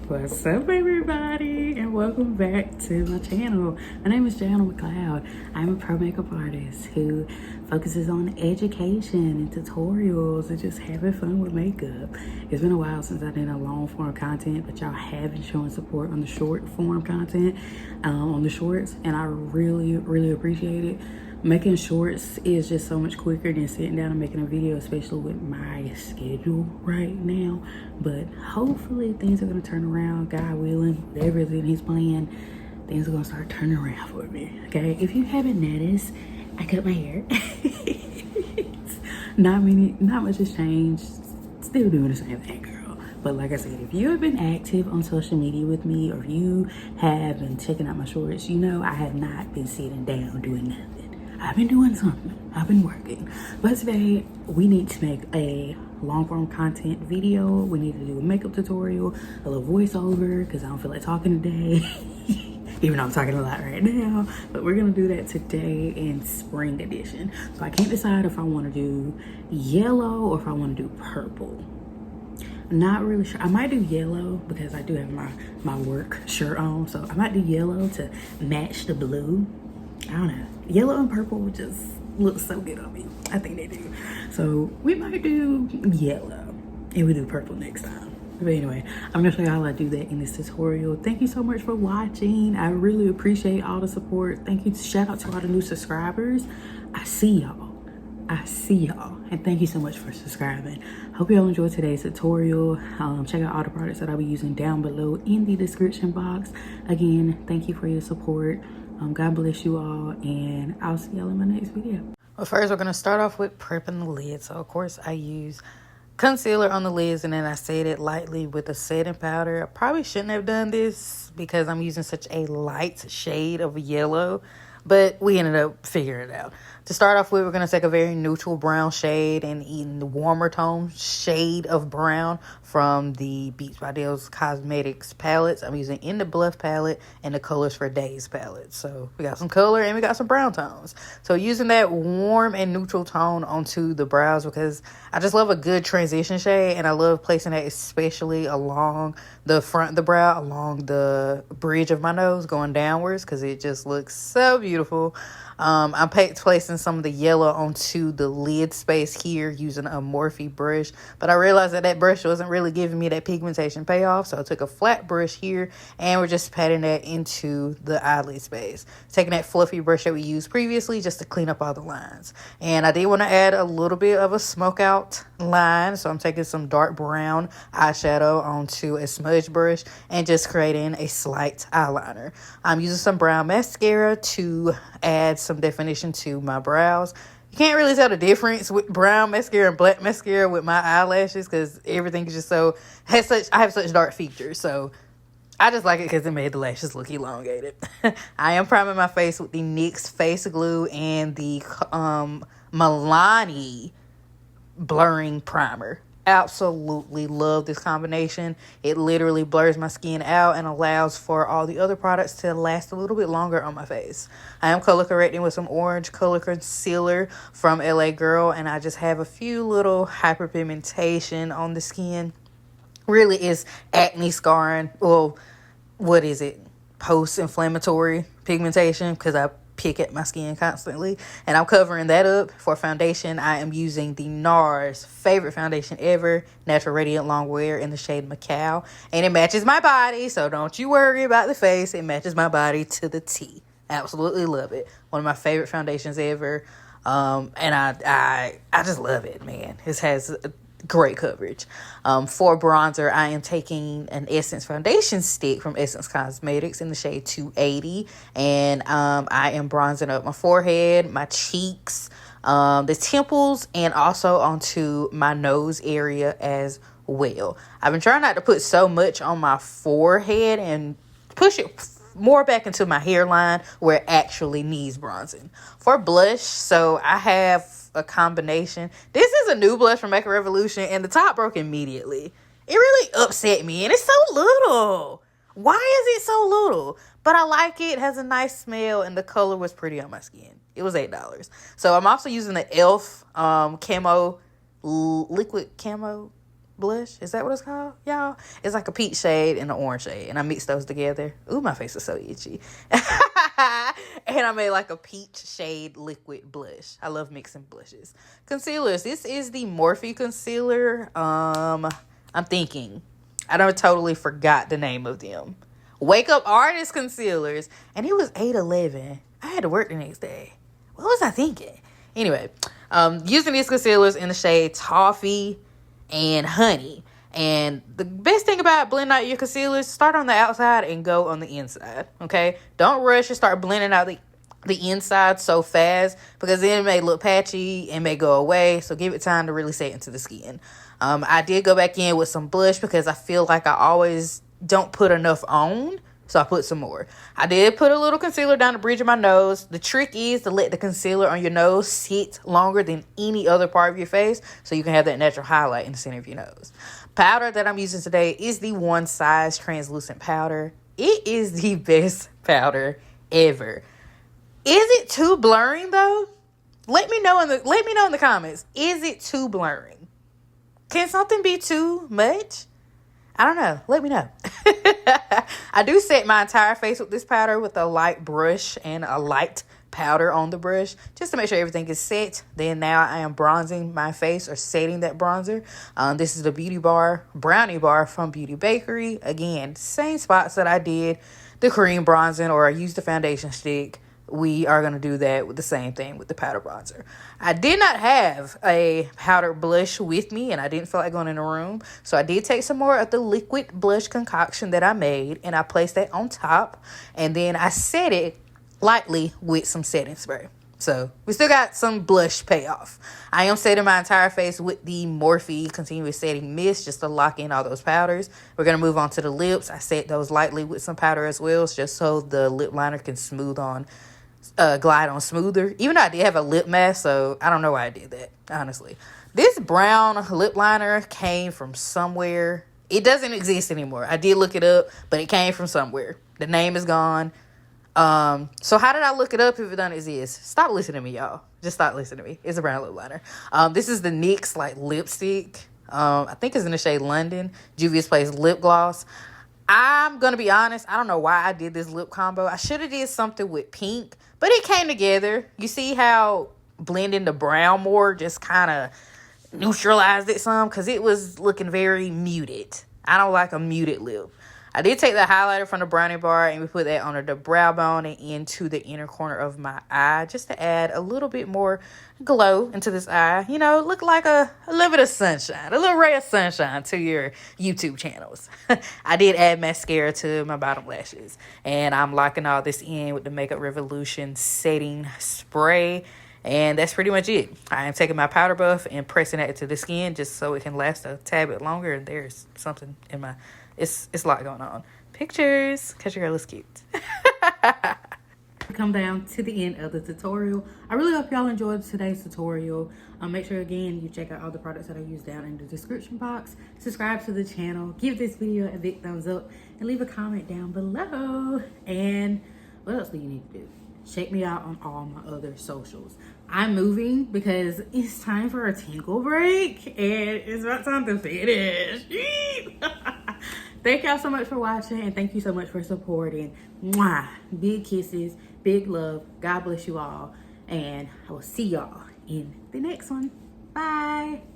What's up, everybody, and welcome back to my channel. My name is Macao. I'm a pro makeup artist who focuses on education and tutorials and just having fun with makeup. It's been a while since I did a long form content, but y'all have been showing support on the short form content on the shorts, and I really appreciate it. Making shorts is just so much quicker than sitting down and making a video, especially with my schedule right now. But hopefully things are gonna turn around, God willing, whatever is in his plan, things are gonna start turning around for me, okay? If you haven't noticed, I cut my hair. Not much has changed, still doing the same thing, girl. But like I said, if you have been active on social media with me, or if you have been checking out my shorts, you know I have not been sitting down doing nothing. I've been doing something. I've been working. But today, we need to make a long form content video. We need to do a makeup tutorial, a little voiceover, because I don't feel like talking today. Even though I'm talking a lot right now. But we're going to do that today in spring edition. So I can't decide if I want to do yellow or if I want to do purple. I'm not really sure. I might do yellow because I do have my work shirt on. So I might do yellow to match the blue. I don't know. Yellow and purple would just look so good on me. I think they do. So we might do yellow and we do purple next time. But anyway, I'm gonna show you how I do that in this tutorial. Thank you so much for watching. I really appreciate all the support. Thank you. Shout out to all the new subscribers. I see y'all. And thank you so much for subscribing. Hope y'all enjoyed today's tutorial. Check out all the products that I'll be using down below in the description box. Again, thank you for your support. God bless you all, and I'll see y'all in my next video. Well, first we're going to start off with prepping the lids. So of course I use concealer on the lids, and then I set it lightly with a setting powder. I probably shouldn't have done this because I'm using such a light shade of yellow, but we ended up figuring it out. To start off with, we're going to take a very neutral brown shade and in the warmer tone shade of brown from the Beach by Dayz Cosmetics palettes. I'm using in the Bluff palette and the Colors for Dayz palette. So we got some color and we got some brown tones. So using that warm and neutral tone onto the brows because I just love a good transition shade, and I love placing that especially along the front of the brow, along the bridge of my nose going downwards, because it just looks so beautiful. I'm placing some of the yellow onto the lid space here using a Morphe brush, but I realized that brush wasn't really giving me that pigmentation payoff, so I took a flat brush here and we're just patting that into the eyelid space, taking that fluffy brush that we used previously just to clean up all the lines. And I did want to add a little bit of a smoke out line, so I'm taking some dark brown eyeshadow onto a smudge brush and just creating a slight eyeliner. I'm using some brown mascara to add some definition to my brows. You can't really tell the difference with brown mascara and black mascara with my eyelashes because everything is just I have such dark features, so I just like it because it made the lashes look elongated. I am priming my face with the NYX face glue and the Milani blurring primer. Absolutely love this combination. It literally blurs my skin out and allows for all the other products to last a little bit longer on my face. I am color correcting with some orange color concealer from LA Girl, and I just have a few little hyperpigmentation on the skin. Really is acne scarring. Well, what is it? Post-inflammatory pigmentation, because I pick at my skin constantly, and I'm covering that up. For foundation, I am using the NARS favorite foundation ever, Natural Radiant Longwear in the shade Macao, and it matches my body, so don't you worry about the face. It matches my body to the T. Absolutely love it. One of my favorite foundations ever, and I just love it, man. This has great coverage. For bronzer, I am taking an Essence foundation stick from Essence Cosmetics in the shade 280, and I am bronzing up my forehead, my cheeks, the temples, and also onto my nose area as well. I've been trying not to put so much on my forehead and push it more back into my hairline where it actually needs bronzing. For blush, so I have a combination. This is a new blush from Makeup Revolution, and the top broke immediately. It really upset me, and it's so little. Why is it so little? But I like it. It has a nice smell, and the color was pretty on my skin. It was $8. So I'm also using the e.l.f. Camo liquid camo blush. Is that what it's called, y'all? It's like a peach shade and an orange shade, and I mixed those together. Ooh, my face is so itchy. And I made like a peach shade liquid blush. I love mixing blushes. Concealers. This is the Morphe concealer. I'm thinking. I don't totally forgot the name of them. Wake Up Artist concealers, and it was $8.11. I had to work the next day. What was I thinking? Anyway, using these concealers in the shade Toffee and Honey. And the best thing about blending out your concealers, start on the outside and go on the inside, okay? Don't rush and start blending out the inside so fast, because then it may look patchy and may go away. So give it time to really set into the skin. I did go back in with some blush because I feel like I always don't put enough on. So I put some more. I did put a little concealer down the bridge of my nose. The trick is to let the concealer on your nose sit longer than any other part of your face, so you can have that natural highlight in the center of your nose. Powder that I'm using today is the One Size translucent powder. It is the best powder ever. Is it too blurring though? Let me know in the comments. Is it too blurring? Can something be too much? I don't know. Let me know. I do set my entire face with this powder with a light brush and a light powder on the brush, just to make sure everything is set. Then now I am bronzing my face, or setting that bronzer. This is the Brownie Bar from Beauty Bakery. Again, same spots that I did the cream bronzing, or I used the foundation stick. We are going to do that with the same thing with the powder bronzer. I did not have a powder blush with me, and I didn't feel like going in the room. So I did take some more of the liquid blush concoction that I made, and I placed that on top. And then I set it lightly with some setting spray. So we still got some blush payoff. I am setting my entire face with the Morphe Continuous Setting Mist, just to lock in all those powders. We're going to move on to the lips. I set those lightly with some powder as well, just so the lip liner can glide on smoother. Even though I did have a lip mask, so I don't know why I did that, honestly. This brown lip liner came from somewhere. It doesn't exist anymore. I did look it up, but it came from somewhere. The name is gone. So how did I look it up if it doesn't exist? Stop listening to me, y'all. Just stop listening to me. It's a brown lip liner. This is the NYX like lipstick. I think it's in the shade London. Juvia's Place lip gloss. I'm gonna be honest, I don't know why I did this lip combo. I should have did something with pink, but it came together. You see how blending the brown more just kind of neutralized it some, because it was looking very muted. I don't like a muted lip. I did take the highlighter from the Brownie Bar, and we put that under the brow bone and into the inner corner of my eye, just to add a little bit more glow into this eye. You know, look like a little bit of sunshine, a little ray of sunshine to your YouTube channels. I did add mascara to my bottom lashes, and I'm locking all this in with the Makeup Revolution setting spray. And that's pretty much it. I am taking my powder buff and pressing it to the skin just so it can last a tad bit longer. And there's something in my... It's a lot going on. Pictures, because your girl is cute. Come down to the end of the tutorial. I really hope y'all enjoyed today's tutorial. Make sure again you check out all the products that I use down in the description box. Subscribe to the channel. Give this video a big thumbs up. And leave a comment down below. And what else do you need to do? Check me out on all my other socials. I'm moving because it's time for a tinkle break. And it's about time to finish. Thank y'all so much for watching, and thank you so much for supporting. Mwah! Big kisses, big love. God bless you all, and I will see y'all in the next one. Bye.